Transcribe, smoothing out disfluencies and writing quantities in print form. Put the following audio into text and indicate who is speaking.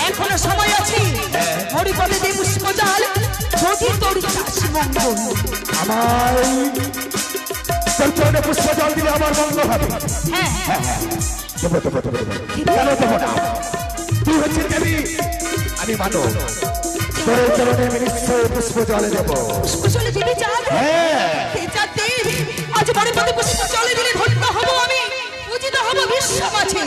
Speaker 1: এখনো সময় আছে হরিপদে দেব পুষ্পজল যদি তোর চাষ মঙ্গল
Speaker 2: আমার তোর চরণে পুষ্পজল দিলে আমার মঙ্গল হবে।
Speaker 1: হ্যাঁ
Speaker 2: হ্যাঁ হ্যাঁ দেবো দেবো দেবো দেবো কেন দেবো না? তুই হচ্ছিস দেবী, আমি মানব। তোর চরণে আমি নিশ্চয় পুষ্পজলে দেবো।
Speaker 1: পুষ্পজলে দিবি চাঁদ?
Speaker 2: হ্যাঁ
Speaker 1: আজ হরিপদে পুষ্পজলে দিলে ধন্য হব আমি, পূজিত হব বিশ্বমাঝে।